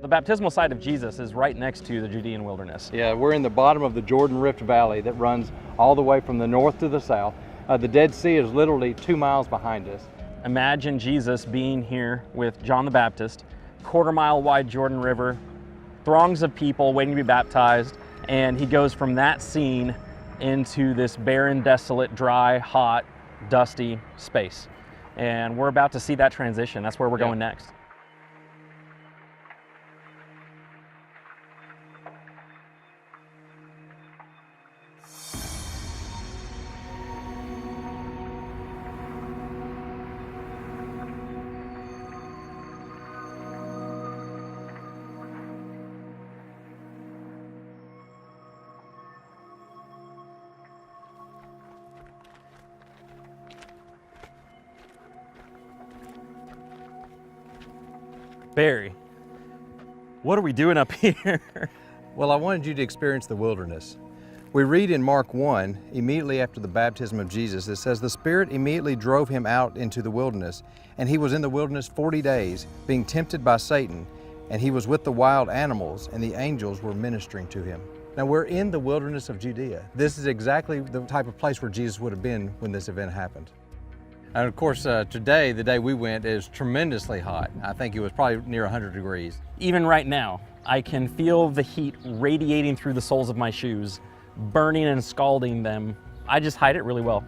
The baptismal site of Jesus is right next to the Judean wilderness. Yeah, we're in the bottom of the Jordan Rift Valley that runs all the way from the north to the south. The Dead Sea is literally 2 miles behind us. Imagine Jesus being here with John the Baptist, quarter-mile wide Jordan River, throngs of people waiting to be baptized, and he goes from that scene into this barren, desolate, dry, hot, dusty space. And we're about to see that transition. That's where we're going next. Barry, what are we doing up here? Well, I wanted you to experience the wilderness. We read in Mark 1, immediately after the baptism of Jesus, it says, "The Spirit immediately drove him out into the wilderness, and he was in the wilderness 40 days, being tempted by Satan, and he was with the wild animals, and the angels were ministering to him." Now, we're in the wilderness of Judea. This is exactly the type of place where Jesus would have been when this event happened. And of course, today, the day we went, is tremendously hot. I think it was probably near 100 degrees. Even right now, I can feel the heat radiating through the soles of my shoes, burning and scalding them. I just hide it really well.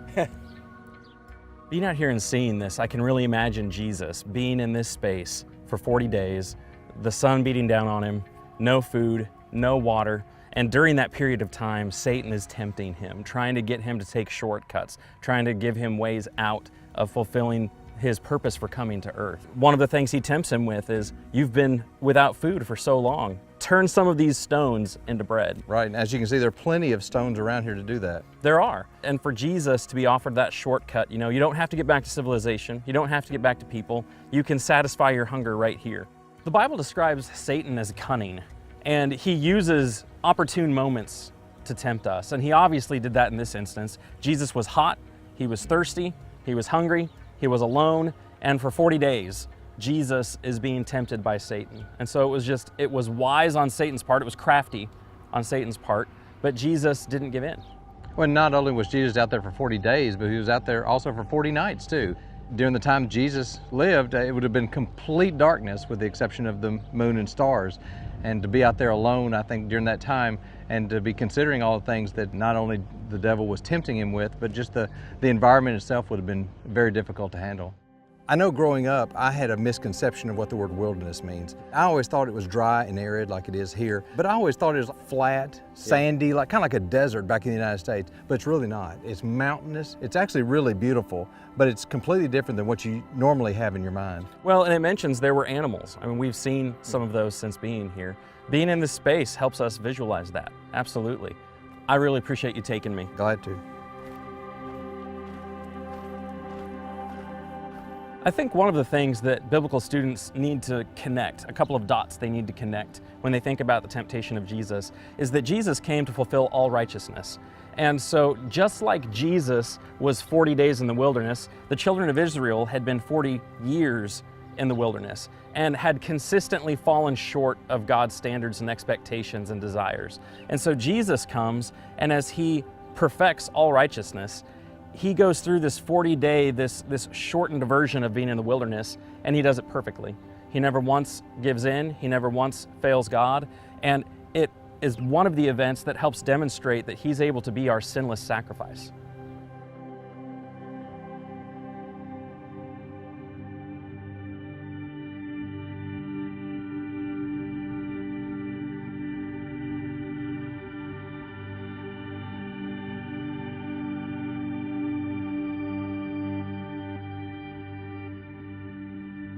Being out here and seeing this, I can really imagine Jesus being in this space for 40 days, the sun beating down on him, no food, no water, and during that period of time, Satan is tempting him, trying to get him to take shortcuts, trying to give him ways out of fulfilling his purpose for coming to earth. One of the things he tempts him with is, you've been without food for so long. Turn some of these stones into bread. Right, and as you can see, there are plenty of stones around here to do that. There are. And for Jesus to be offered that shortcut, you know, you don't have to get back to civilization. You don't have to get back to people. You can satisfy your hunger right here. The Bible describes Satan as cunning, and he uses opportune moments to tempt us. And he obviously did that in this instance. Jesus was hot, he was thirsty, he was hungry, he was alone, and for 40 days, Jesus is being tempted by Satan. And so it was wise on Satan's part, it was crafty on Satan's part, but Jesus didn't give in. Well, not only was Jesus out there for 40 days, but he was out there also for 40 nights too. During the time Jesus lived, it would have been complete darkness with the exception of the moon and stars. And to be out there alone, I think, during that time, and to be considering all the things that not only the devil was tempting him with, but just the environment itself would have been very difficult to handle. I know growing up, I had a misconception of what the word wilderness means. I always thought it was dry and arid like it is here, but I always thought it was flat, sandy, kind of like a desert back in the United States, but it's really not. It's mountainous. It's actually really beautiful, but it's completely different than what you normally have in your mind. Well, and it mentions there were animals. I mean, we've seen some of those since being here. Being in this space helps us visualize that, absolutely. I really appreciate you taking me. Glad to. I think one of the things that biblical students need to connect, a couple of dots they need to connect when they think about the temptation of Jesus, is that Jesus came to fulfill all righteousness. And so just like Jesus was 40 days in the wilderness, the children of Israel had been 40 years in the wilderness and had consistently fallen short of God's standards and expectations and desires. And so Jesus comes, and as he perfects all righteousness, he goes through this 40-day, this shortened version of being in the wilderness, and he does it perfectly. He never once gives in, he never once fails God, and it is one of the events that helps demonstrate that he's able to be our sinless sacrifice.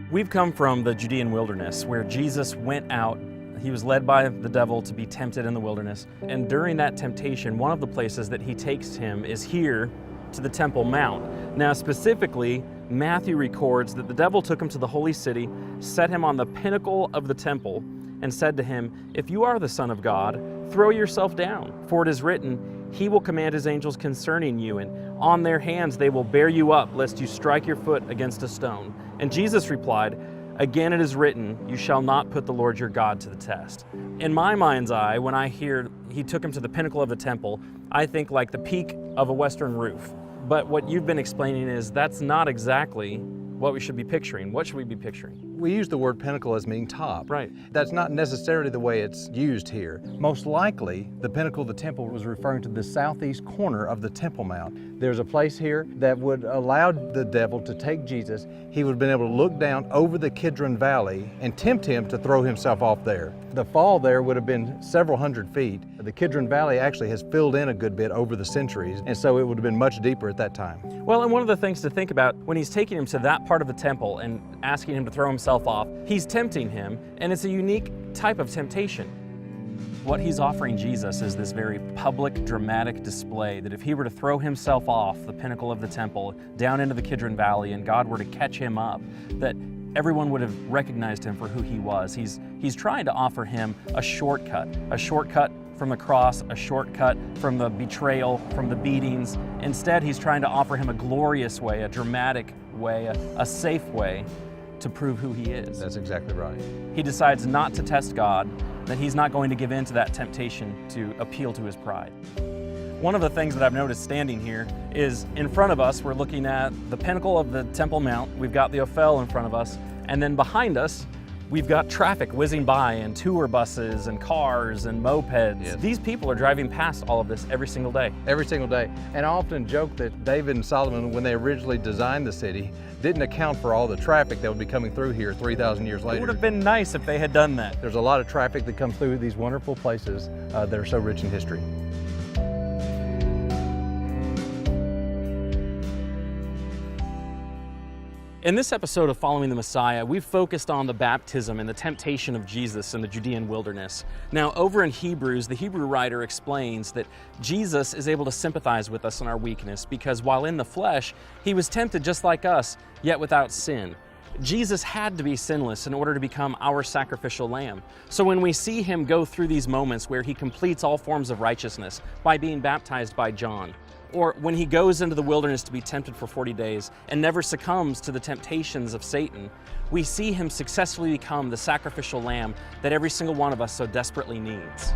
We've come from the Judean wilderness where Jesus went out. He was led by the devil to be tempted in the wilderness. And during that temptation, one of the places that he takes him is here to the Temple Mount. Now, specifically, Matthew records that the devil took him to the holy city, set him on the pinnacle of the temple, and said to him, "If you are the Son of God, throw yourself down, for it is written, He will command His angels concerning you, and on their hands they will bear you up, lest you strike your foot against a stone." And Jesus replied, Again it is written, you shall not put the Lord your God to the test. In my mind's eye, when I hear he took him to the pinnacle of the temple, I think like the peak of a western roof. But what you've been explaining is that's not exactly what we should be picturing. What should we be picturing? We use the word pinnacle as meaning top. Right. That's not necessarily the way it's used here. Most likely, the pinnacle of the temple was referring to the southeast corner of the Temple Mount. There's a place here that would allow the devil to take Jesus. He would have been able to look down over the Kidron Valley and tempt him to throw himself off there. The fall there would have been several hundred feet. The Kidron Valley actually has filled in a good bit over the centuries, and so it would have been much deeper at that time. Well, and one of the things to think about when he's taking him to that part of the temple and asking him to throw himself off, he's tempting him, and it's a unique type of temptation. What he's offering Jesus is this very public, dramatic display that if he were to throw himself off the pinnacle of the temple down into the Kidron Valley and God were to catch him up, that everyone would have recognized him for who he was. He's trying to offer him a shortcut from the cross, a shortcut from the betrayal, from the beatings. Instead, he's trying to offer him a glorious way, a dramatic way, a safe way to prove who he is. That's exactly right. He decides not to test God, that he's not going to give in to that temptation to appeal to his pride. One of the things that I've noticed standing here is in front of us, we're looking at the pinnacle of the Temple Mount. We've got the Ophel in front of us, and then behind us, we've got traffic whizzing by and tour buses and cars and mopeds. Yes. These people are driving past all of this every single day. Every single day. And I often joke that David and Solomon, when they originally designed the city, didn't account for all the traffic that would be coming through here 3,000 years It later. would have been nice if they had done that. There's a lot of traffic that comes through these wonderful places that are so rich in history. In this episode of Following the Messiah, we've focused on the baptism and the temptation of Jesus in the Judean wilderness. Now, over in Hebrews, the Hebrew writer explains that Jesus is able to sympathize with us in our weakness because while in the flesh, he was tempted just like us, yet without sin. Jesus had to be sinless in order to become our sacrificial lamb. So when we see him go through these moments where he completes all forms of righteousness by being baptized by John, or when he goes into the wilderness to be tempted for 40 days and never succumbs to the temptations of Satan, we see him successfully become the sacrificial lamb that every single one of us so desperately needs.